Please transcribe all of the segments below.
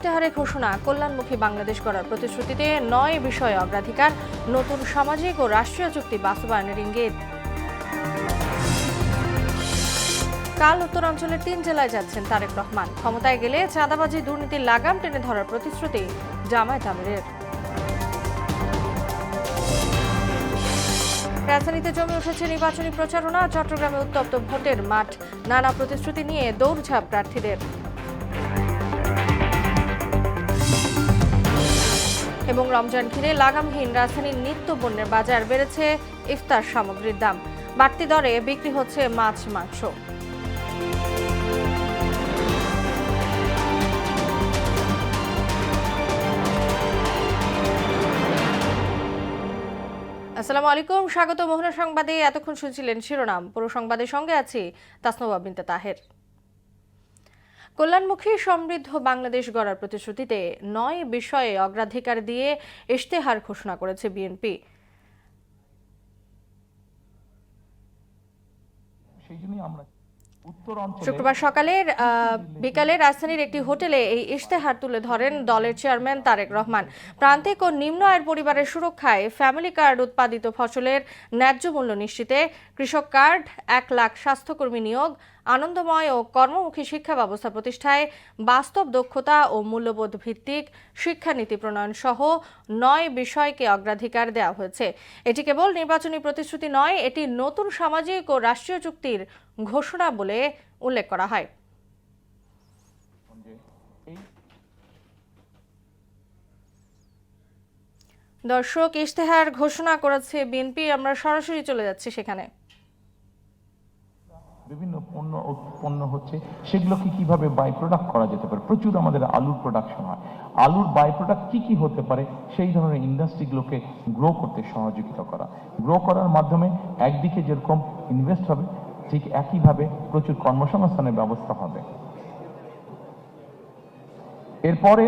ইশতেহারে ঘোষণা কল্যাণমুখী বাংলাদেশ গড়ার প্রতিশ্রুতিতে ৯ বিষয়ে অগ্রাধিকার, নতুন সামাজিক ও রাষ্ট্রীয় চুক্তি বাস্তবায়নের ইঙ্গিত। কাল উত্তরাঞ্চলের ৩ জেলায় যাচ্ছেন তারেক রহমান। ক্ষমতায় গেলে চাঁদাবাজি দুর্নীতির লাগাম টেনে ধরার প্রতিশ্রুতি জামায়াত আমিরের। রাজধানীতে জমে উঠেছে নির্বাচনী প্রচারণা। চট্টগ্রামে উত্তপ্ত ভোটের মাঠ, নানা প্রতিশ্রুতি নিয়ে দৌড়ঝাঁপ প্রার্থীদের। এবং রমজান ঘিরে লাগামহীন রাজধানীর নিত্য পণ্যের বাজার, বেড়েছে ইফতার সামগ্রীর দাম, বাড়তি দরে বিক্রি হচ্ছে মাছ মাংস। আসসালামু আলাইকুম, স্বাগত মোহনা সংবাদে। এতক্ষণ শুনছিলেন শিরোনাম, পুরো সংবাদের সঙ্গে আছি তাসনুবা বিনতে তাহের। কল্যাণমুখী সমৃদ্ধ বাংলাদেশ গড়ার প্রতিশ্রুতিতে ৯ বিষয়ে অগ্রাধিকার দিয়ে ইশতেহার ঘোষণা করেছে বিএনপি। শুক্রবার বিকালে রাজধানীর একটি হোটেলে এই ইশতেহার তুলে ধরেন দলের চেয়ারম্যান তারেক রহমান। প্রান্তিক ও নিম্ন আয়ের পরিবারের সুরক্ষায় ফ্যামিলি কার্ড উৎপাদিত ফসলের ন্যায্য মূল্য নিশ্চিতে, কৃষক কার্ড, ১ লাখ স্বাস্থ্যকর্মী নিয়োগ, আনন্দময় ও কর্মমুখী শিক্ষা ব্যবস্থা প্রতিষ্ঠায় বাস্তব দক্ষতা ও মূল্যবোধ ভিত্তিক শিক্ষানীতি প্রণয়ন সহ ৯ বিষয়কে অগ্রাধিকার দেওয়া হয়েছে। এটি কেবল নির্বাচনী প্রতিশ্রুতি নয়, এটি নতুন সামাজিক ও রাষ্ট্রীয় চুক্তির ঘোষণা বলে উল্লেখ করা হয়। দর্শক, ইশতেহার ঘোষণা করেছে বিএনপি, আমরা সরাসরি চলে যাচ্ছি সেখানে। বিভিন্ন পণ্য হচ্ছে, সেগুলোকে কিভাবে বাই প্রোডাক্ট করা যেতে পারে। প্রচুর আমাদের আলুর প্রোডাকশন হয়, আলুর বাই প্রোডাক্ট কি হতে পারে, সেই ধরনের ইন্ডাস্ট্রিগুলোকে গ্রো করতে সহযোগিতা করা। গ্রো করার মাধ্যমে একদিকে যেরকম ইনভেস্ট হবে, ঠিক একইভাবে প্রচুর কর্মসংস্থানের ব্যবস্থা হবে। এরপরে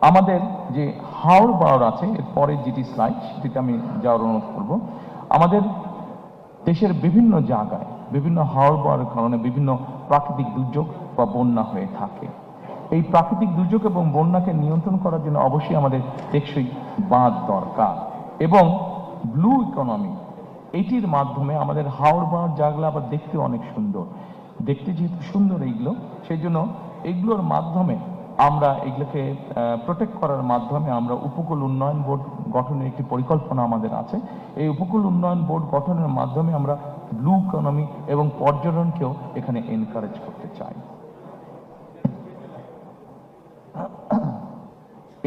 আমাদের যে হাওড় বাওড় আছে, এরপরে যেটি স্লাইড, সেটিতে আমি যাওয়ার অনুরোধ করবো। আমাদের দেশের বিভিন্ন জায়গায় বিভিন্ন হাওড় বাওড়ের কারণে বিভিন্ন প্রাকৃতিক দুর্যোগ বা বন্যা হয়ে থাকে। এই প্রাকৃতিক দুর্যোগ এবং বন্যাকে নিয়ন্ত্রণ করার জন্য অবশ্যই আমাদের টেকসই বাঁধ দরকার এবং ব্লু ইকোনমি, এটির মাধ্যমে আমাদের হাওড় বাওড় জায়গাগুলো আবার দেখতে অনেক সুন্দর। দেখতে যেহেতু সুন্দর এইগুলো, সেই জন্য এইগুলোর মাধ্যমে আমরা এগুলোকে প্রোটেক্ট করার মাধ্যমে আমরা উপকূল উন্নয়ন বোর্ড গঠনের একটি পরিকল্পনা আমাদের আছে। এই উপকূল উন্নয়ন বোর্ড গঠনের মাধ্যমে আমরা ব্লু ইকোনমি এবং পর্যটনকেও এখানে এনকারেজ করতে চাই।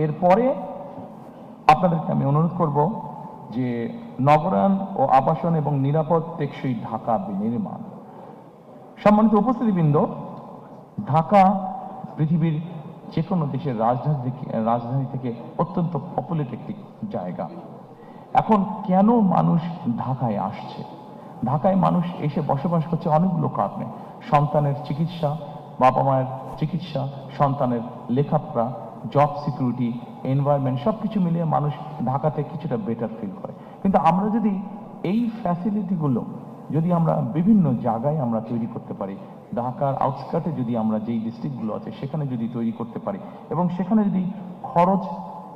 এরপরে আপনাদেরকে আমি অনুরোধ করব যে নগরায়ণ ও আবাসন এবং নিরাপদ টেকসই ঢাকা বিনির্মাণ। সম্মানিত উপস্থিতিবৃন্দ, ঢাকা পৃথিবীর যে কোনো দেশের রাজধানী থেকে অত্যন্ত পপুলেট একটি জায়গা। এখন কেন মানুষ ঢাকায় আসছে? ঢাকায় মানুষ এসে বসবাস করছে অনেকগুলো কারণে। সন্তানের চিকিৎসা, বাবা মায়ের চিকিৎসা, সন্তানের লেখাপড়া, জব সিকিউরিটি, এনভায়রনমেন্ট, সবকিছু মিলিয়ে মানুষ ঢাকাতে কিছুটা বেটার ফিল করে। কিন্তু আমরা যদি এই ফ্যাসিলিটিগুলো যদি আমরা বিভিন্ন জায়গায় আমরা তৈরি করতে পারি, ঢাকার আউটস্কার্টে যদি আমরা যেই ডিস্ট্রিক্টগুলো আছে সেখানে যদি তৈরি করতে পারি এবং সেখানে যদি খরচ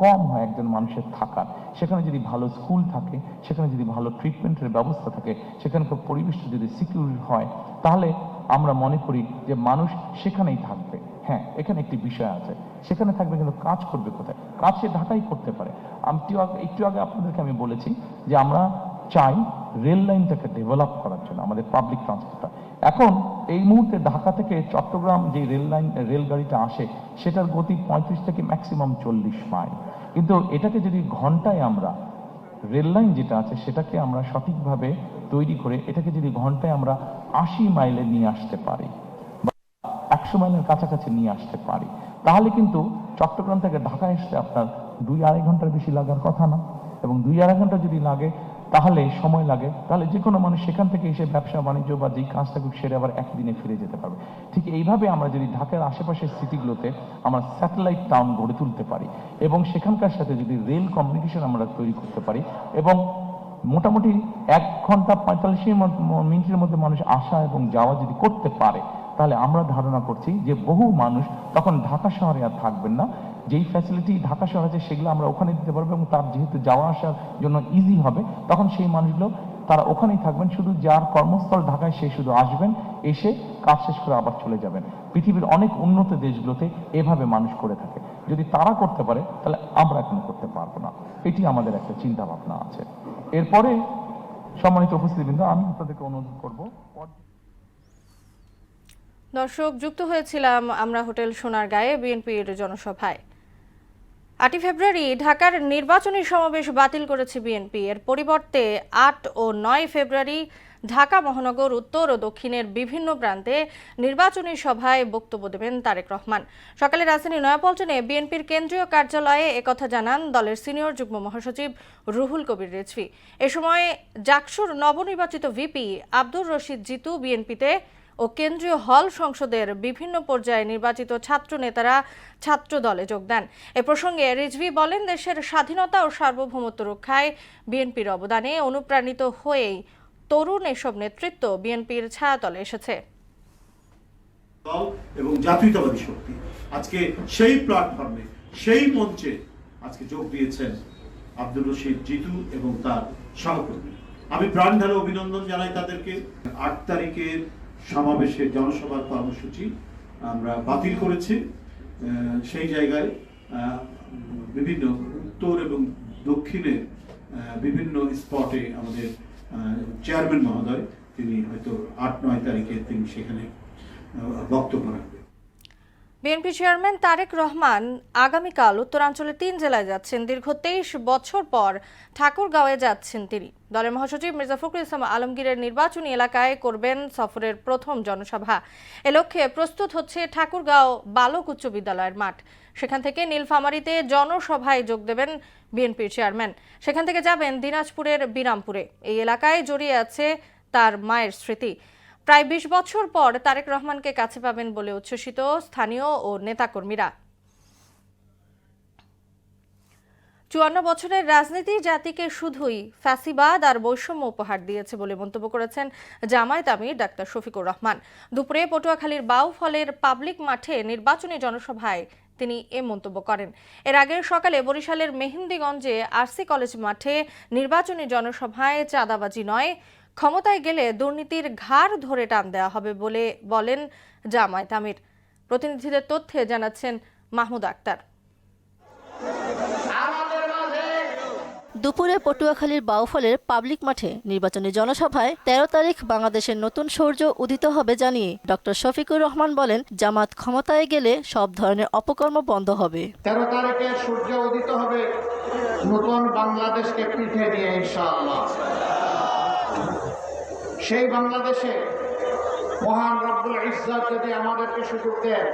কম হয় একজন মানুষের থাকার, সেখানে যদি ভালো স্কুল থাকে, সেখানে যদি ভালো ট্রিটমেন্টের ব্যবস্থা থাকে, সেখানকার পরিবেশটা যদি সিকিউর হয়, তাহলে আমরা মনে করি যে মানুষ সেখানেই থাকবে। হ্যাঁ, এখানে একটি বিষয় আছে, সেখানে থাকবে কিন্তু কাজ করবে কোথায়? কাজ সে ঢাকাই করতে পারে। একটু আগে আপনাদেরকে আমি বলেছি যে আমরা চাই রেল লাইনটাকে ডেভেলপ করার জন্য আমাদের পাবলিক ট্রান্সপোর্টটা। এখন এই মুহূর্তে ঢাকা থেকে চট্টগ্রাম যে রেলগাড়িটা আসে, সেটার গতি 35 থেকে ম্যাক্সিমাম 40 মাইল। কিন্তু এটাকে যদি ঘন্টায় আমরা রেল লাইন যেটা আছে সেটাকে আমরা সঠিকভাবে তৈরি করে এটাকে যদি ঘন্টায় আমরা 80 মাইলে নিয়ে আসতে পারি বা 100 মাইলের কাছাকাছি নিয়ে আসতে পারি, তাহলে কিন্তু চট্টগ্রাম থেকে ঢাকায় আসতে আপনার 2-2.5 ঘন্টার বেশি লাগার কথা না। এবং 2-2.5 ঘন্টা যদি লাগে, তাহলে সময় লাগে, তাহলে যে কোনো মানুষ সেখান থেকে এসে ব্যবসা বাণিজ্য বা যেই কাজটা সেরে আবার একদিনে ফিরে যেতে পারবে। ঠিক এইভাবে আমরা যদি ঢাকার আশেপাশের সিটিগুলোতে আমরা স্যাটেলাইট টাউন গড়ে তুলতে পারি এবং সেখানকার সাথে যদি রেল কমিউনিকেশন আমরা তৈরি করতে পারি এবং মোটামুটি 1 ঘন্টা 45 মিনিটের মধ্যে মানুষ আসা এবং যাওয়া যদি করতে পারে, তাহলে আমরা ধারণা করছি যে বহু মানুষ তখন ঢাকা শহরে আর থাকবেন না। যেই ফ্যাসিলিটি ঢাকা শহরে আছে সেগুলো আমরা ওখানে দিতে পারবো এবং তার যেহেতু যাওয়া আসার জন্য ইজি হবে, তখন সেই মানুষগুলো তারা ওখানেই থাকবেন। শুধু যার কর্মস্থল ঢাকায় সে শুধু আসবেন, এসে কাজ শেষ করে আবার চলে যাবেন। পৃথিবীর অনেক উন্নত দেশগুলোতে এভাবে মানুষ করে থাকে। যদি তারা করতে পারে তাহলে আমরা এখন করতে পারবো না। এটি আমাদের একটা চিন্তা ভাবনা আছে। এরপরে সম্মানিত উপস্থিতিবৃন্দ, আমি আপনাদেরকে অনুরোধ করবো, দর্শক, যুক্ত হয়েছিলাম আমরা হোটেল সোনারগাঁয়ে বিএনপির জনসভায়। 8 ফেব্রুয়ারি ঢাকার নির্বাচনী সমাবেশ বাতিল করেছে বিএনপি। এর পরিবর্তে 8 ও 9 ফেব্রুয়ারি ঢাকা মহানগর উত্তর ও দক্ষিণের বিভিন্ন প্রান্তে নির্বাচনী সভায় বক্তব্য দেবেন তারেক রহমান। সকালে রাজধানী নয়াপল্টনে বিএনপির কেন্দ্রীয় কার্যালয়ে একথা জানান দলের সিনিয়র যুগ্ম মহাসচিব রুহুল কবির রিজভী। এ সময় জাকসুর নবনির্বাচিত ভিপি আব্দুর রশিদ জিতু বিএনপিতে ও কেন্দ্রীয় হল সংসদের বিভিন্ন পর্যায়ে নির্বাচিত ছাত্র নেতারা ছাত্র দলে যোগ দেন। এ প্রসঙ্গে রিজভী বলেন, দেশের স্বাধীনতা ও সার্বভৌমত্ব রক্ষায় বিএনপির অবদানে অনুপ্রাণিত হয়েই তরুণ এসব নেতৃত্ব বিএনপির ছায়াতলে এসেছে। দল এবং জাতীয়তাবাদী শক্তি আজকে সেই প্ল্যাটফর্মে, সেই মঞ্চে আজকে যোগ দিয়েছেন আব্দুর রশিদ জিতু এবং তার সহকর্মী। আমি প্রাণ ঢালা অভিনন্দন জানাই তাদেরকে। 8 তারিখের সমাবেশের জনসভার কর্মসূচি আমরা বাতিল করেছি। সেই জায়গায় বিভিন্ন উত্তর এবং দক্ষিণের বিভিন্ন স্পটে আমাদের চেয়ারম্যান মহোদয় তিনি হয়তো 8-9 তারিখে তিনি সেখানে বক্তব্য রাখবেন। বিএনপি চেয়ারম্যান তারেক রহমান আগামীকাল উত্তরাঞ্চলের 3 জেলায় যাচ্ছেন। দীর্ঘ 23 বছর পর ঠাকুরগাঁওয়ে যাচ্ছেন তিনি। দলের মহাসচিব মির্জা ফখরুল ইসলাম আলমগীরের নির্বাচনী এলাকায় করবেন সফরের প্রথম জনসভা। এ লক্ষ্যে প্রস্তুত হচ্ছে ঠাকুরগাঁও বালক উচ্চ বিদ্যালয়ের মাঠ। সেখান থেকে নীলফামারীতে জনসভায় যোগ দেবেন বিএনপির চেয়ারম্যান। সেখান থেকে যাবেন দিনাজপুরের বিরামপুরে। এই এলাকায় জড়িয়ে আছে তার মায়ের স্মৃতি। প্রায় 20 বছর পর তারেক রহমানকে কাছে পাবেন বলে উচ্ছ্বসিত স্থানীয় ও নেতাকর্মীরা। 54 বছরের রাজনীতি জাতিকে শুধুই ফ্যাসিবাদ আর বৈষম্য উপহার দিয়েছে বলে মন্তব্য করেছেন জামায়াত আমির ডাক্তার শফিকুর রহমান। দুপুরে পটুয়াখালীর বাউফলের পাবলিক মাঠে নির্বাচনী জনসভায় তিনি এ মন্তব্য করেন। এর আগে সকালে বরিশালের মেহেন্দিগঞ্জে আরসি কলেজ মাঠে নির্বাচনী জনসভায় চাঁদাবাজি নয়, ক্ষমতায় গেলে দুর্নীতির ঘাড় ধরে টান দেওয়া হবে বলে বলেন জামায়াত আমির। প্রতিনিধিদের তথ্যে জানাচ্ছেন মাহমুদ আক্তার। দুপুরে পটুয়াখালীর বাউফলের পাবলিক মাঠে নির্বাচনী জনসভায় 13 তারিখ বাংলাদেশের নতুন সূর্য উদিত হবে জানিয়ে ডক্টর শফিকুর রহমান বলেন, জামাত ক্ষমতায় গেলে সব ধরনের অপকর্ম বন্ধ হবে। 13 তারিখে সূর্য উদিত হবে নতুন বাংলাদেশকে পিঠে নিয়ে ইনশাআল্লাহ। সেই বাংলাদেশে মহান রব্বুল ইজ্জত যদি আমাদেরকে সুযোগ দেন,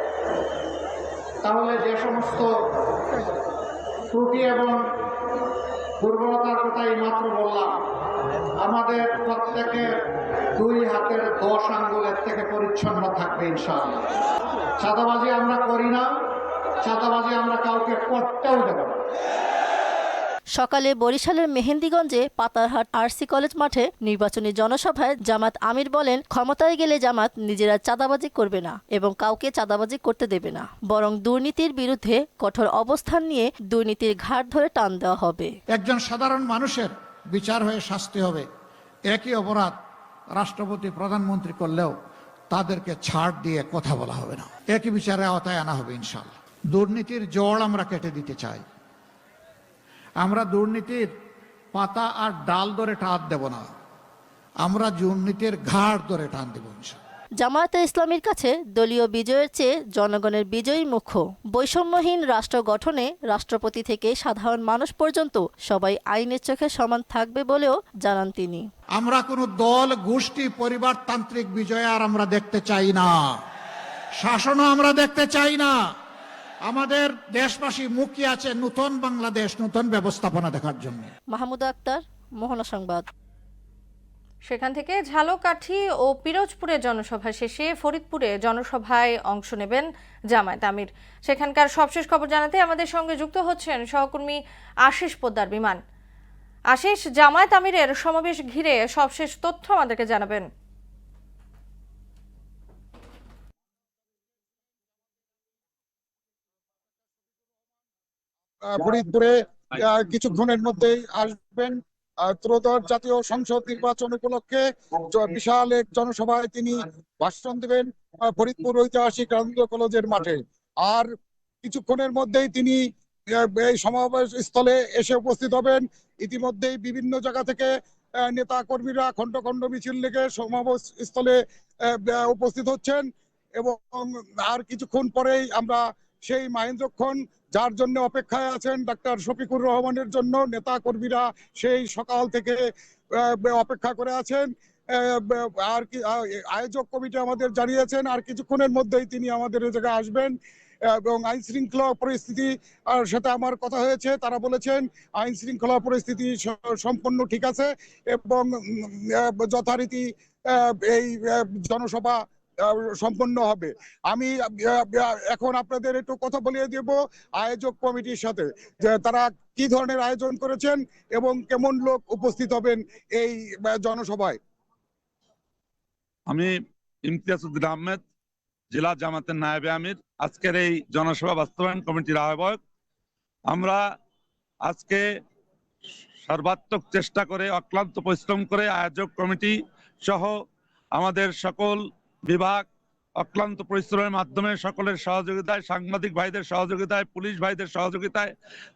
তাহলে যে সমস্ত ত্রুটি এবং দুর্বলতার কথাই মাত্র বললাম, আমাদের প্রত্যেকের 2 হাতের 10 আঙ্গুলের থেকে পরিচ্ছন্ন থাকবে ইনশাআল্লাহ। চাঁদাবাজি আমরা করি না, চাঁদাবাজি আমরা কাউকে করতেও দেব না। সকালে বরিশালের মেহেন্দিগঞ্জে পাতারহাট আরসি কলেজ মাঠে নির্বাচনী জনসভায় জামাত আমির বলেন, ক্ষমতায় গেলে জামাত নিজেরা চাঁদাবাজি করবে না এবং কাউকে চাঁদাবাজি করতে দেবে না, বরং দুর্নীতির বিরুদ্ধে কঠোর অবস্থান নিয়ে দুর্নীতির ঘাট ধরে টান দেওয়া হবে। একজন সাধারণ মানুষের বিচার হয়ে শাস্তি হবে। একই অপরাধ রাষ্ট্রপতি প্রধানমন্ত্রী করলেও তাদেরকে ছাড় দিয়ে কথা বলা হবে না, একই বিচারের আওতায় আনা হবে ইনশাআল্লাহ। দুর্নীতির জড় আমরা কেটে দিতে চাই। আমরা দুর্নীতির পাতা আর ডাল ধরে টান দেব না, আমরা দুর্নীতির ঘাড় ধরে টান দেব ইনশাআল্লাহ। জামায়াতে ইসলামীর কাছে দলীয় বিজয়ের চেয়ে জনগণের বিজয়ই মুখ্য। বৈষম্যহীন রাষ্ট্র গঠনে রাষ্ট্রপতি থেকে সাধারণ মানুষ পর্যন্ত সবাই আইনের চোখে সমান থাকবে বলেও জানান তিনি। আমরা কোনো দল, গোষ্ঠী, পরিবারতান্ত্রিক বিজয় আর আমরা দেখতে চাই না, শাসনও আমরা দেখতে চাই না। আমাদের দেশবাসী মুখিয়ে আছে নতুন বাংলাদেশ, নতুন ব্যবস্থাপনা দেখার জন্য। মাহমুদ আক্তার, মোহনা সংবাদ। সেখান থেকে ঝালকাঠি ও পিরোজপুরে জনসভা শেষে ফরিদপুরে জনসভায় অংশ নেবেন জামায়াত আমির। সেখানকার সবশেষ খবর জানাতে আমাদের সঙ্গে যুক্ত হচ্ছেন সহকর্মী আশিস পোদ্দার বিমান। আশিস, জামায়াত আমিরের সমাবেশ ঘিরে সবশেষ তথ্য আমাদেরকে জানাবেন। ফরিদপুরে কিছুক্ষণের মধ্যেই আসবেন। ত্রয়োদশ জাতীয় সংসদ নির্বাচন উপলক্ষে বিশাল এক জনসভায় তিনি ভাষণ দেবেন ফরিদপুর ঐতিহাসিক রাজেন্দ্র কলেজের মাঠে। আর কিছুক্ষণের মধ্যেই তিনি এই সমাবেশ স্থলে এসে উপস্থিত হবেন। ইতিমধ্যেই বিভিন্ন জায়গা থেকে নেতা কর্মীরা খন্ড খন্ড মিছিল লেগে সমাবেশ স্থলে উপস্থিত হচ্ছেন এবং আর কিছুক্ষণ পরেই আমরা সেই মাহেন্দ্রক্ষণ যার জন্য অপেক্ষায় আছেন ডাক্তার শফিকুর রহমানের জন্য নেতা কর্মীরা সেই সকাল থেকে অপেক্ষা করে আছেন। আর কি আয়োজক কমিটি আমাদের জানিয়েছেন আর কিছুক্ষণের মধ্যেই তিনি আমাদের এই জায়গায় আসবেন এবং আইন শৃঙ্খলা পরিস্থিতি সাথে আমার কথা হয়েছে, তারা বলেছেন আইন শৃঙ্খলা পরিস্থিতি সম্পূর্ণ ঠিক আছে এবং যথারীতি এই জনসভা সম্পন্ন হবে। আমি এখন আপনাদের একটু কথা বলিয়ে দেব আয়োজক কমিটির সাথে যে তারা কি ধরনের আয়োজন করেছেন এবং কেমন লোক উপস্থিত হবেন এই জনসভায়। আমি ইমতিয়াজউদ্দিন আহমেদ, জেলা জামাতের নায়েবে আমির, আজকের এই জনসভা বাস্তবায়ন কমিটির আহ্বায়ক। আমরা আজকে সর্বাত্মক চেষ্টা করে অক্লান্ত পরিশ্রম করে আয়োজক কমিটি সহ আমাদের সকল বিভাগ অক্লান্ত পরিশ্রমের মাধ্যমে সকলের সহযোগিতায়, সাংবাদিক ভাইদের সহযোগিতায়, পুলিশ ভাইদের সহযোগিতায়,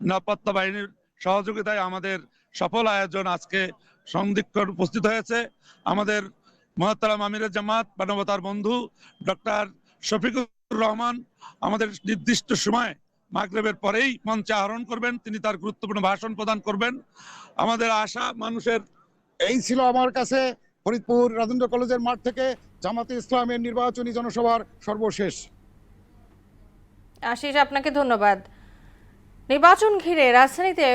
নিরাপত্তা বাহিনীর সহযোগিতায় আমাদের সফল আয়োজন আজকে সংদিগ্ধ উপস্থিত হয়েছে। আমাদের মহতারাম আমিরে জামাত মানবতার বন্ধু ডক্টর শফিকুর রহমান আমাদের নির্দিষ্ট সময় মাগরিবের পরেই মঞ্চে আরোহণ করবেন, তিনি তার গুরুত্বপূর্ণ ভাষণ প্রদান করবেন। আমাদের আশা মানুষের এই ছিল আমার কাছে ফরিদপুর রাজেন্দ্র কলেজের মাঠ থেকে জামাতে ইসলামের নির্বাচনী জনসভার সর্বশেষ। আশিস, আপনাকে ধন্যবাদ। নির্বাচন ঘিরে রাজধানীতে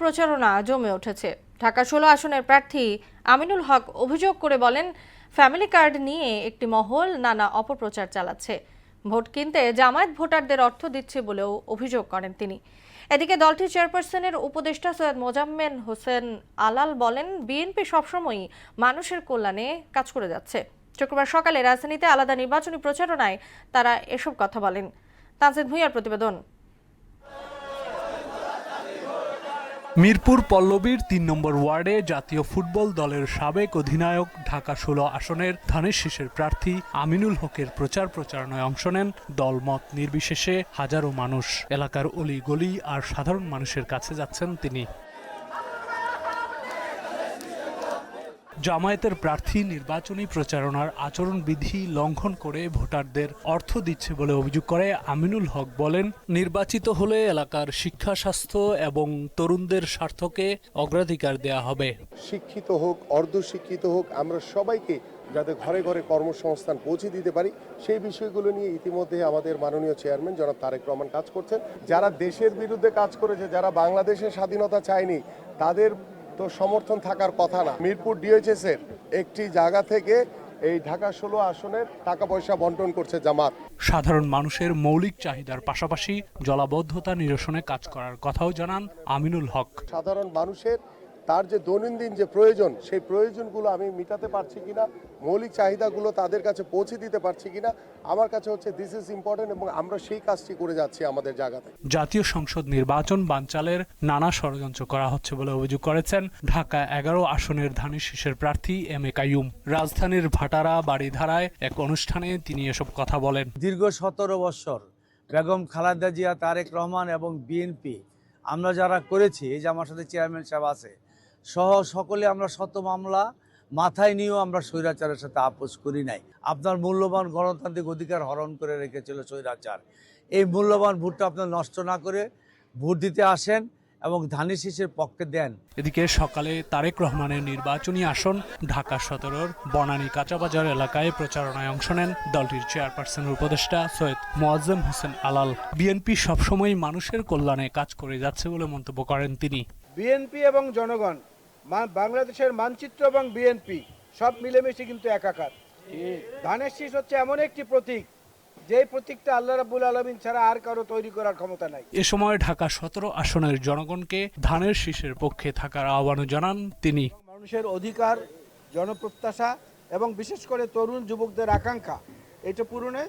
প্রচারণা জমে উঠেছে। ঢাকা 16 আসনের প্রার্থী আমিনুল হক অভিযোগ করে বলেন, ফ্যামিলি কার্ড নিয়ে একটি মহল নানা অপপ্রচার চালাচ্ছে। ভোট কিনতে জামায়াত ভোটারদের অর্থ দিচ্ছে বলেও অভিযোগ করেন তিনি। এদিকে দলটির চেয়ারপারসনের উপদেষ্টা সৈয়দ মোজাম্মেল হোসেন আলাল বলেন, বিএনপি সবসময়ই মানুষের কল্যাণে কাজ করে যাচ্ছে। শুক্রবার সকালে রাজধানীতে আলাদা নির্বাচনী প্রচারণায় তারা এসব কথা বলেন। তানজিদ ভুঁইয়ার প্রতিবেদন। মিরপুর পল্লবীর 3 নম্বর ওয়ার্ডে জাতীয় ফুটবল দলের সাবেক অধিনায়ক, ঢাকা 16 আসনের ধানের শীষের প্রার্থী আমিনুল হকের প্রচারণায় অংশ নেন দলমত নির্বিশেষে হাজারো মানুষ। এলাকার অলি গলি আর সাধারণ মানুষের কাছে যাচ্ছেন তিনি। জামায়াতের প্রার্থী নির্বাচনী প্রচারণার আচরণবিধি লঙ্ঘন করে ভোটারদের অর্থ দিচ্ছে বলে অভিযোগ করে আমিনুল হক বলেন, নির্বাচিত হলে এলাকার শিক্ষা, স্বাস্থ্য এবং তরুণদের স্বার্থকে অগ্রাধিকার দেয়া হবে। শিক্ষিত হোক, অর্ধশিক্ষিত হোক, আমরা সবাইকে যাতে ঘরে ঘরে কর্মসংস্থান পৌঁছে দিতে পারি সেই বিষয়গুলো নিয়ে ইতিমধ্যে আমাদের মাননীয় চেয়ারম্যান জনাব তারেক রহমান কাজ করছেন। যারা দেশের বিরুদ্ধে কাজ করেছে, যারা বাংলাদেশের স্বাধীনতা চায়নি, তাদের তো সমর্থন থাকার কথা না। মিরপুর ডিএইচএস এর একটি জায়গা থেকে এই ঢাকা 16 আসনের টাকা পয়সা বন্টন করছে জামাত। সাধারণ মানুষের মৌলিক চাহিদার পাশাপাশি জলাবদ্ধতা নিরসনে কাজ করার কথাও জানান আমিনুল হক। সাধারণ মানুষের তার যে দৈনন্দিন যে প্রয়োজন, সেই প্রয়োজনগুলো আমি মিটাতে পারছি কিনা, মৌলিক চাহিদাগুলো তাদের কাছে পৌঁছে দিতে পারছি কিনা, আমার কাছে হচ্ছে দিস ইজ ইম্পর্টেন্ট এবং আমরা সেই কাজটি করে যাচ্ছি আমাদের জায়গাতে। জাতীয় সংসদ নির্বাচন বানচালের নানা ষড়যন্ত্র করা হচ্ছে বলে অভিযোগ করেছেন ঢাকা 11 আসনের ধানের শীষের প্রার্থী এম এ কাইয়ুম। রাজধানীর ভাটারা বাড়িধারায় এক অনুষ্ঠানে তিনি এসব কথা বলেন। দীর্ঘ 17 বছর বেগম খালেদা জিয়া, তারেক রহমান এবং বিএনপি আমরা যারা করেছি, এই যে আমার সাথে চেয়ারম্যান সাহেব আছে সহ সকলে আমরা শত মামলা মাথায় নিয়েও আমরা স্বৈরাচারের সাথে আপোষ করি নাই। আপনার মূল্যবান গণতান্ত্রিক অধিকার হরণ করে রেখেছিল স্বৈরাচার। এই মূল্যবান ভোটটা আপনার নষ্ট না করে ভোট দিতে আসেন এবং ধানের শীষের পক্ষে দেন। এদিকে সকালে তারেক রহমানের নির্বাচনী আসন ঢাকা 17-র বনানী কাঁচাবাজার এলাকায় প্রচারণায় অংশ নেন দলটির চেয়ারপারসনের উপদেষ্টা সৈয়দ মোয়াজ্জেম হোসেন আলাল। বিএনপি সবসময় মানুষের কল্যাণে কাজ করে যাচ্ছে বলে মন্তব্য করেন তিনি। বিএনপি এবং জনগণ, বাংলাদেশের মানচিত্র এবং বিএনপি সব মিলেমিশে কিন্তু একাকার। ধানের শীষ হচ্ছে এমন একটি প্রতীক, যে প্রতীকটা আল্লাহ রাব্বুল আলামিন ছাড়া আর কারো তৈরি করার ক্ষমতা নাই। এ সময় ঢাকা 17 আসনের জনগণকে ধানের শীষের পক্ষে থাকার আহ্বান জানান তিনি। মানুষের অধিকার, জনপ্রত্যাশা এবং বিশেষ করে তরুণ যুবকদের আকাঙ্ক্ষা, এটা পূরণে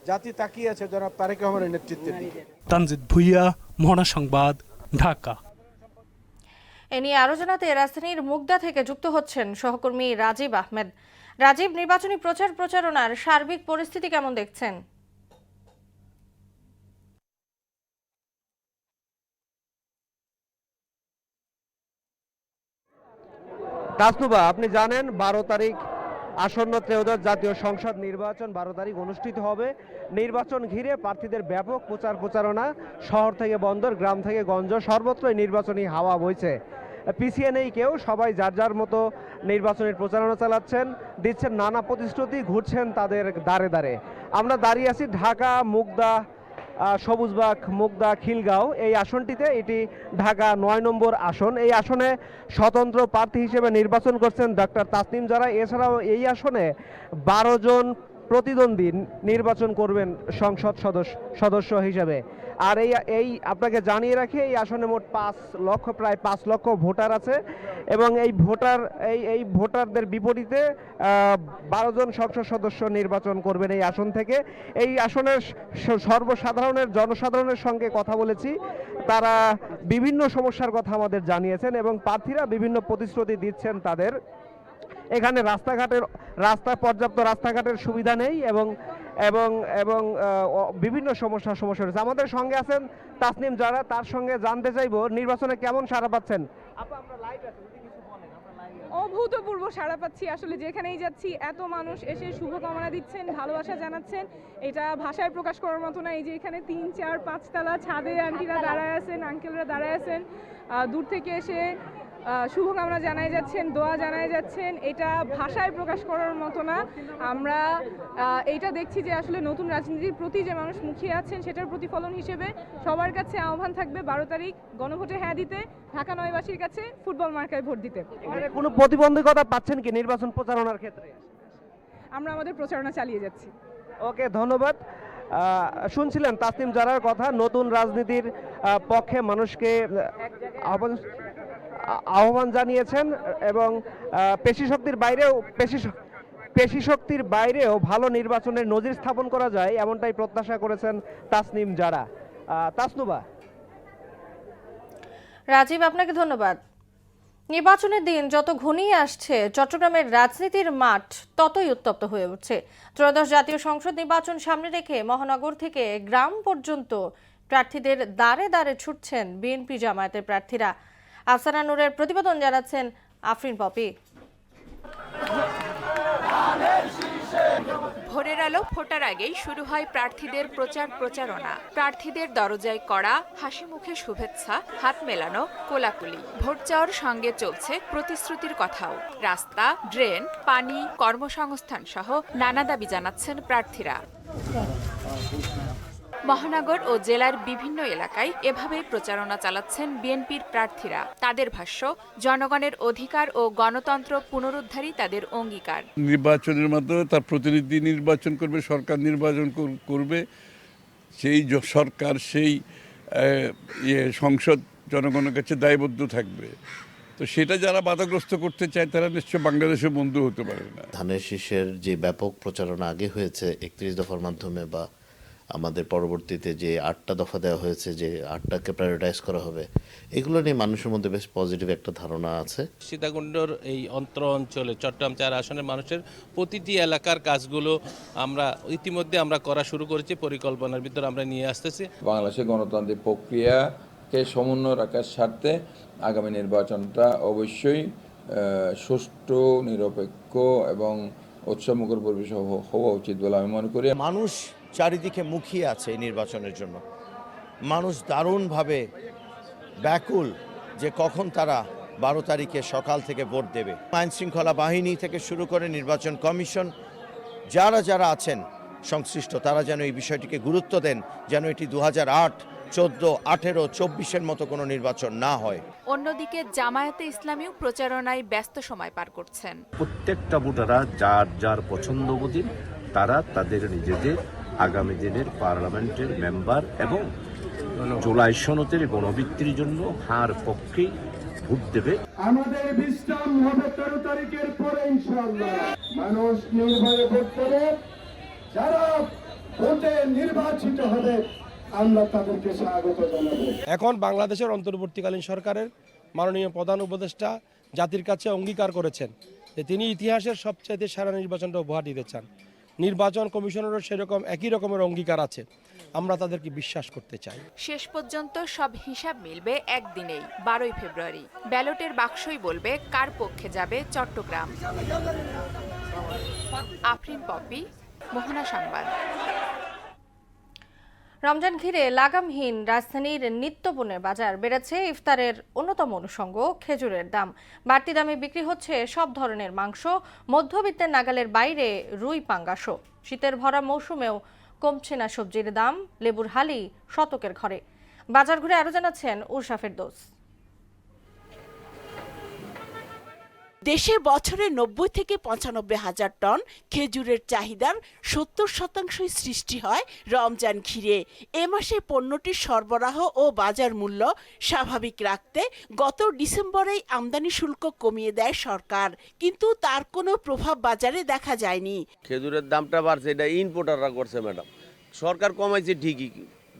জাতি তাকিয়ে আছে জনাব তারেক রহমানের নেতৃত্বের দিকে। তানজিদ ভুঁইয়া, মহানা সংবাদ, ঢাকা। এ নিয়ে আরো জানাতে রাজধানীর মুগদা থেকে যুক্ত হচ্ছেন সহকর্মী রাজীব আহমেদ। রাজীব, নির্বাচনী প্রচারণার সার্বিক পরিস্থিতি কেমন দেখছেন? তাসনুবা, আপনি জানেন 12 তারিখ আসন্ন ত্রয়োদশ জাতীয় সংসদ নির্বাচন 12 তারিখ অনুষ্ঠিত হবে। নির্বাচন ঘিরে প্রার্থীদের ব্যাপক প্রচারণা, শহর থেকে বন্দর, গ্রাম থেকে গঞ্জ, সর্বত্রই নির্বাচনী হাওয়া বইছে। পিছিয়ে নেই কেউ, সবাই যার যার মতো নির্বাচনের প্রচারণা চালাচ্ছেন, দিচ্ছেন নানা প্রতিশ্রুতি, ঘুরছেন তাদের দ্বারে দ্বারে। আমরা দাঁড়িয়ে আছি ঢাকা মুগদা সবুজবাগ মুগদা খিলগাঁও এই আসনটিতে। এটি ঢাকা 9 নম্বর আসন। এই আসনে স্বতন্ত্র প্রার্থী হিসেবে নির্বাচন করছেন ডক্টর তাসনিম জারা। এছাড়াও এই আসনে 12 জন প্রতিদ্বন্দ্বী নির্বাচন করবেন সংসদ সদস্য হিসেবে। আর এই আপনাকে জানিয়ে রাখি, এই আসনে মোট প্রায় 5 লক্ষ ভোটার আছে এবং এই ভোটারদের বিপরীতে 12 জন সংসদ সদস্য নির্বাচন করবেন এই আসন থেকে। এই আসনের জনসাধারণের সঙ্গে কথা বলেছি, তারা বিভিন্ন সমস্যার কথা আমাদের জানিয়েছেন এবং প্রার্থীরা বিভিন্ন প্রতিশ্রুতি দিচ্ছেন তাদের। এখানে পর্যাপ্ত রাস্তাঘাটের সুবিধা নেই এবং এবং এবং বিভিন্ন সমস্যা রয়েছে। আমাদের সঙ্গে আছেন তাসনিম জারা, তার সঙ্গে জানতে চাইবো নির্বাচনে কেমন সাড়া পাচ্ছেন। অভূতপূর্ব সাড়া পাচ্ছি। আসলে যেখানেই যাচ্ছি এত মানুষ এসে শুভকামনা দিচ্ছেন, ভালোবাসা জানাচ্ছেন, এটা ভাষায় প্রকাশ করার মতো না। এই যে এখানে 3, 4, 5 তলা ছাদে আন্টিরা দাঁড়ায় আছেন, আঙ্কেলরা দাঁড়ায় আছেন, দূর থেকে এসে শুভকামনা জানাই যাচ্ছেন, দোয়া জানাই যাচ্ছেন, এটা ভাষায় প্রকাশ করার মতো না। আমরা এইটা দেখছি যে আসলে নতুন রাজনীতির প্রতি যে মানুষ মুখিয়ে আছেন সেটার প্রতিফলন হিসেবে সবার কাছে আহ্বান থাকবে 12 তারিখ গণভোটে হ্যাঁ দিতে, ঢাকা 9বাসীর কাছে ফুটবল মার্কায় ভোট দিতে। এখানে কোনো প্রতিবন্ধকতা পাচ্ছেন কি নির্বাচন প্রচারণার ক্ষেত্রে? আমরা আমাদের প্রচারণা চালিয়ে যাচ্ছি। ওকে, ধন্যবাদ। শুনছিলেন তাসনিম জারার কথা। নতুন রাজনীতির পক্ষে মানুষকে আহ্বান জানিয়েছেন এবং পেশি শক্তির বাইরেও ভালো নির্বাচনের নজির স্থাপন করা যায় এমনটাই প্রত্যাশা করেছেন তাসনিম জারা। তাসনুবা। রাজীব, আপনাকে ধন্যবাদ। নির্বাচনের দিন যত ঘনিয়ে আসছে, চট্টগ্রামের রাজনীতির মাঠ ততই উত্তপ্ত হয়ে উঠছে। ত্রয়োদশ জাতীয় সংসদ নির্বাচন সামনে রেখে মহানগর থেকে গ্রাম পর্যন্ত প্রার্থীদের দ্বারে দ্বারে ছুটছেন বিএনপি জামায়াতের প্রার্থীরা। আফসানা নূরের প্রতিবেদন জানাচ্ছেন আফরিন পপি। ভোরের আলো ফোটার আগেই শুরু হয় প্রার্থীদের প্রচারণা। প্রার্থীদের দরজায় কড়া, হাসি মুখে শুভেচ্ছা, হাত মেলানো, কোলাকুলি। ভোট চাওয়ার সঙ্গে চলছে প্রতিশ্রুতির কথাও। রাস্তা, ড্রেন, পানি, কর্মসংস্থান সহ নানা দাবি জানাচ্ছেন প্রার্থীরা। মহানগর ও জেলার বিভিন্ন এলাকায় এভাবে প্রচারণা চালাচ্ছেন বিএনপির প্রার্থীরা। তাদের ভাষ্য, জনগণের অধিকার ও গণতন্ত্র পুনরুদ্ধারই তাদের অঙ্গীকার। নির্বাচনের মাধ্যমে তার প্রতিনিধি নির্বাচন করবে, সরকার নির্বাচন করবে, সেই সরকার সেই সংসদ জনগণের কাছে দায়বদ্ধ থাকবে। তো সেটা যারা বাধাগ্রস্ত করতে চায় তারা নিশ্চয় বাংলাদেশের বন্ধু হতে পারে না। ধানের শীষের যে ব্যাপক প্রচারণা আগে হয়েছে 31 দফার মাধ্যমে, বা আমাদের পরবর্তীতে যে 8টা দফা দেওয়া হয়েছে, যে 8টাকে প্রায়োরিটাইজ করা হবে, এগুলো নিয়ে মানুষের মধ্যে বেশ পজিটিভ একটা ধারণা আছে। সীতাকুণ্ডর এই অঞ্চলে চট্টগ্রাম 4 আসনের মানুষের প্রতিটি এলাকার কাজগুলো ইতিমধ্যে আমরা করা শুরু করেছি, পরিকল্পনার ভিতরে আমরা নিয়ে আসতেছি। বাংলাদেশের গণতান্ত্রিক প্রক্রিয়াকে সমন্বয় রাখার স্বার্থে আগামী নির্বাচনটা অবশ্যই সুষ্ঠু, নিরপেক্ষ এবং উৎসবমুখর পরিবেশ হওয়া উচিত বলে আমি মনে করি। মানুষ চারিদিকে মুখিয়ে আছে এই নির্বাচনের জন্য। মানুষ দারুণভাবে ব্যাকুল যে কখন তারা 12 তারিখে সকাল থেকে ভোট দেবে। আইন শৃঙ্খলা বাহিনী থেকে শুরু করে নির্বাচন কমিশন, যারা আছেন সংশ্লিষ্ট, তারা যেন এই বিষয়টিকে গুরুত্ব দেন, যেন এটি 2008, 14, 18, 24-এর মতো কোনো নির্বাচন না হয়। অন্যদিকে জামায়াতে ইসলামীও প্রচারণায় ব্যস্ত সময় পার করছেন। প্রত্যেকটা ভোটাররা যার যার পছন্দবোধী তারা তাদের নিজেদের আগামী দিনের পার্লামেন্টের মেম্বার এবং জুলাই সনদের গণভিত্তির জন্য হার পক্ষেই ভোট দেবে। আমাদের বিশ্রাম হবে 13 তারিখের পরে ইনশাআল্লাহ। মানুষ নির্ভয়ে ভোট দেবে, যারা ভোটে নির্বাচিত হবে আমরা তাদেরকে স্বাগত জানাবো। এখন বাংলাদেশের অন্তর্বর্তীকালীন সরকারের মাননীয় প্রধান উপদেষ্টা জাতির কাছে অঙ্গীকার করেছেন যে তিনি ইতিহাসের সবচেয়ে সেরা নির্বাচনটা উপহার দিতে চান। নির্বাচন কমিশনেরও সেরকম একই রকমের অঙ্গীকার আছে। আমরা তাদেরকে বিশ্বাস করতে চাই। শেষ পর্যন্ত সব হিসাব মিলবে একদিনেই, 12ই ফেব্রুয়ারি। ব্যালটের বাক্সই বলবে কার পক্ষে যাবে চট্টগ্রাম। আফরিন পপি, মোহনা সংবাদ। রমজান ঘিরে লাগামহীন রাজধানীর নিত্যপণ্যের বাজার বেড়েছে। ইফতারের অন্যতম অনুষঙ্গ খেজুরের দাম। বাড়তি দামে বিক্রি হচ্ছে সব ধরনের মাংস, মধ্যবিত্তের নাগালের বাইরে রুই পাঙ্গাসও। শীতের ভরা মৌসুমেও কমছে না সবজির দাম, লেবুর হালি শতকের ঘরে। বাজার ঘুরে আরো জানাচ্ছেন উর্শা ফেরদৌস। দেশে বছরে 90 থেকে 95 হাজার টন খেজুরের চাহিদার 70% সৃষ্টি হয় রমজান ঘিরে। এ মাসে পণ্যটির সরবরাহ ও বাজার মূল্য স্বাভাবিক রাখতে গত ডিসেম্বরেই আমদানি শুল্ক কমিয়ে দেয় সরকার, কিন্তু তার কোনো প্রভাব বাজারে দেখা যায়নি। খেজুরের দামটা বাড়ছে, এটা ইম্পোর্টাররা করছে ম্যাডাম। সরকার কমাইছে ঠিকই,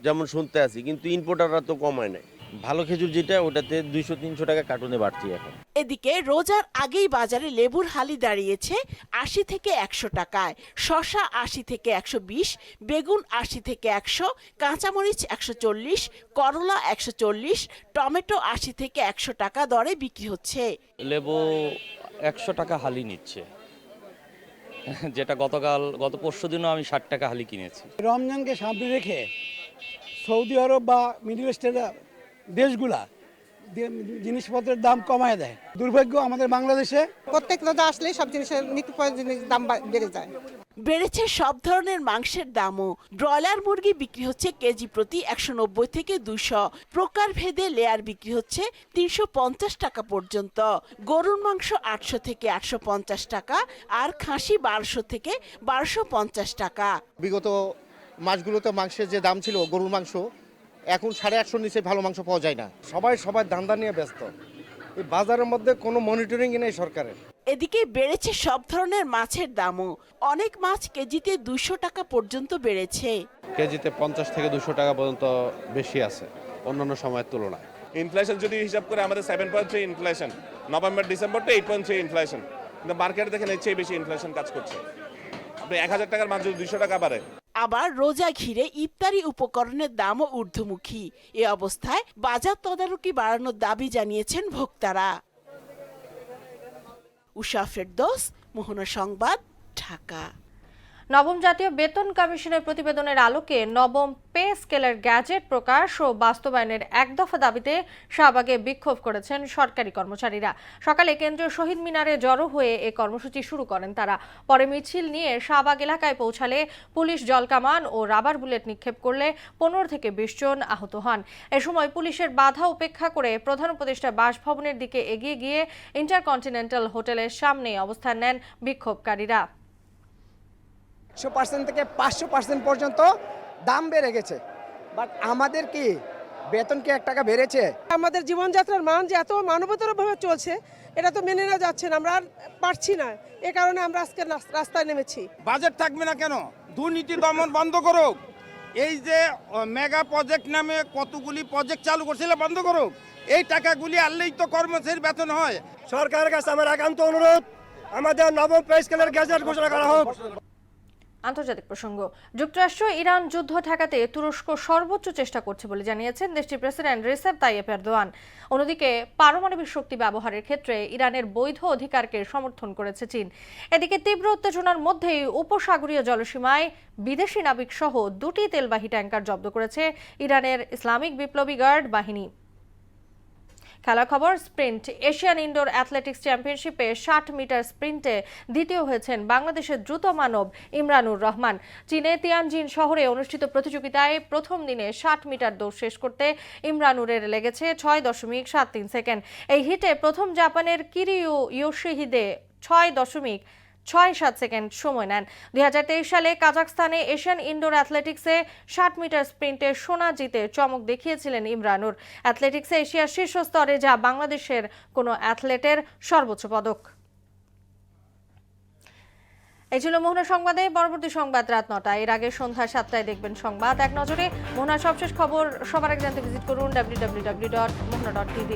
যেমন শুনতে আছি, কিন্তু ইম্পোর্টাররা তো কমায় নাই। ভালো খেজুর যেটা ওটাতে 200-300 টাকা কার্টুনে বাড়ছে এখন। এদিকে রোজার আগেই বাজারে লেবুর হালি দাঁড়িয়েছে 80 থেকে 100 টাকায়, শসা 80 থেকে 120, বেগুন 80 থেকে 100, কাঁচামরিচ 140, করলা 140, টমেটো 80 থেকে 100 টাকা দরে বিক্রি হচ্ছে। লেবু 100 টাকা হালি নিচ্ছে, যেটা গত পরশুদিনও আমি 60 টাকা হালি কিনেছি। রমজানকে সামনে রেখে সৌদি আরব বা মিডল ইস্টের দেশগুলা জিনিসপত্রের দাম কমায় দেয়। দুর্ভাগ্য আমাদের বাংলাদেশে প্রত্যেক রোজা আসলে সব জিনিসের নিত্য প্রয়োজনীয় দাম বেড়ে যায়। বেড়েছে সব ধরনের মাংসের দামও। ব্রয়লার মুরগি বিক্রি হচ্ছে কেজি প্রতি 190 থেকে 200, প্রকার ভেদে লেয়ার বিক্রি হচ্ছে 350 টাকা পর্যন্ত। গরুর মাংস 800 থেকে 850 টাকা, আর খাসি 1200 থেকে 1250 টাকা। বিগত মাসগুলোতে মাংসের যে দাম ছিল গরুর মাংস, এখন 850 নিচে ভালো মাংস পাওয়া যায় না। সবাই ধান্দা নিয়ে ব্যস্ত, এই বাজারের মধ্যে কোনো মনিটরিং নেই সরকারের। এদিকে বেড়েছে সব ধরনের মাছের দামও। অনেক মাছ কেজিতে 200 টাকা পর্যন্ত বেড়েছে। কেজিতে 50 থেকে 200 টাকা পর্যন্ত বেশি আছে অন্যান্য সময়ের তুলনায়। ইনফ্লেশন যদি হিসাব করে আমাদের 7.3 ইনফ্লেশন, নভেম্বর ডিসেম্বরটা 8.3 ইনফ্লেশন, কিন্তু মার্কেটে দেখেন এর চেয়ে বেশি ইনফ্লেশন কাজ করছে। আপনি 1000 টাকার মাছ যদি 200 টাকা বাড়ে। আবার রোজা ঘিরে ইফতারি উপকরণের দামও ঊর্ধ্বমুখী। এ অবস্থায় বাজার তদারকি বাড়ানোর দাবি জানিয়েছেন ভোক্তারা। উষা ফেরদৌস, মোহনা সংবাদ, ঢাকা। নবম জাতীয় বেতন কমিশনের প্রতিবেদনের আলোকে নবম পে স্কেলের গ্যাজেট প্রকাশ ও বাস্তবায়নের এক দফা দাবিতে শাহবাগে বিক্ষোভ করেছেন সরকারি কর্মচারীরা। সকালে কেন্দ্রীয় শহীদ মিনারে জড়ো হয়ে এ কর্মসূচি শুরু করেন তারা। পরে মিছিল নিয়ে শাহবাগ এলাকায় পৌঁছালে পুলিশ জলকামান ও রাবার বুলেট নিক্ষেপ করলে 15 থেকে 20 জন আহত হন। এ সময় পুলিশের বাধা উপেক্ষা করে প্রধান উপদেষ্টা বাসভবনের দিকে এগিয়ে গিয়ে ইন্টারকন্টিনেন্টাল হোটেলের সামনে অবস্থান নেন বিক্ষোভকারীরা। 100% থেকে 500% পর্যন্ত দাম বেড়ে গেছে, বাট আমাদের কি বেতন কি 1 টাকা বেড়েছে? আমাদের জীবনযাত্রার মান যে এত মানবতরভাবে চলছে এটা তো মেনে নেওয়া যাচ্ছে না, আমরা আর পারছি না। এই কারণে আমরা আজকে রাস্তায় নেমেছি। বাজেট থাকবে না কেন? দুর্নীতি দমন বন্ধ করুক। এই যে মেগা প্রজেক্ট নামে কতগুলি প্রজেক্ট চালু করছিল বন্ধ করুক। এই টাকাগুলি আনলেই তো কর্মচারীর বেতন হয়। সরকারের কাছে আমার একান্ত অনুরোধ, আমাদের নবম পে স্কেলের গ্যাজেট ঘোষণা করা হোক। আন্তর্জাতিক প্রসঙ্গ। যুক্তরাষ্ট্র ইরান যুদ্ধ ঠেকাতে তুরস্ক সর্বোচ্চ চেষ্টা করছে বলে জানিয়েছেন দেশটির প্রেসিডেন্ট রিসেপ তাইয়েপ এরদোয়ান। অন্যদিকে পারমাণবিক শক্তি ব্যবহারের ক্ষেত্রে ইরানের বৈধ অধিকারকে সমর্থন করেছে চীন। এদিকে তীব্র উত্তেজনার মধ্যেই উপসাগরীয় জলসীমায় বিদেশি নাবিক সহ 2টি তেলবাহী ট্যাঙ্কার জব্দ করেছে ইরানের ইসলামিক বিপ্লবী গার্ড বাহিনী। খেলা খবর। স্প্রিন্ট এশিয়ান ইনডোর অ্যাথলেটিক্স চ্যাম্পিয়নশিপে 60 মিটার স্প্রিন্টে দ্বিতীয় হয়েছেন বাংলাদেশের দ্রুত মানব ইমরানুর রহমান। চীনে তিয়ানজিন শহরে অনুষ্ঠিত প্রতিযোগিতায় প্রথম দিনে 60 মিটার দৌড় শেষ করতে ইমরানুরের লেগেছে 6.73 সেকেন্ড। এই হিটে প্রথম জাপানের কিরিউ ইয়োশিহিদে 6.67 সেকেন্ড সময় নেন। 2023 সালে কাজাখস্তানে এশিয়ান ইনডোর অ্যাথলেটিক্সে 60 মিটার স্প্রিন্টে সোনা জিতে চমক দেখিয়েছিলেন ইমরানুর। অ্যাথলেটিক্সে এশিয়ার শীর্ষ স্তরে যা বাংলাদেশের কোনো অ্যাথলেটের সর্বোচ্চ পদক। এই ছিল মোহনা সংবাদে। পরবর্তী সংবাদ রাত 9টায়। এর আগে সন্ধ্যা 7টায় দেখবেন সংবাদ এক নজরে। মোহনার সবশেষ খবর সবার আগে জানতে ভিজিট করুন www.mohana.tv।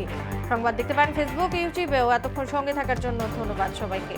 সংবাদ দেখতে পারেন ফেসবুক, ইউটিউবেও। এতক্ষণ সঙ্গে থাকার জন্য ধন্যবাদ সবাইকে।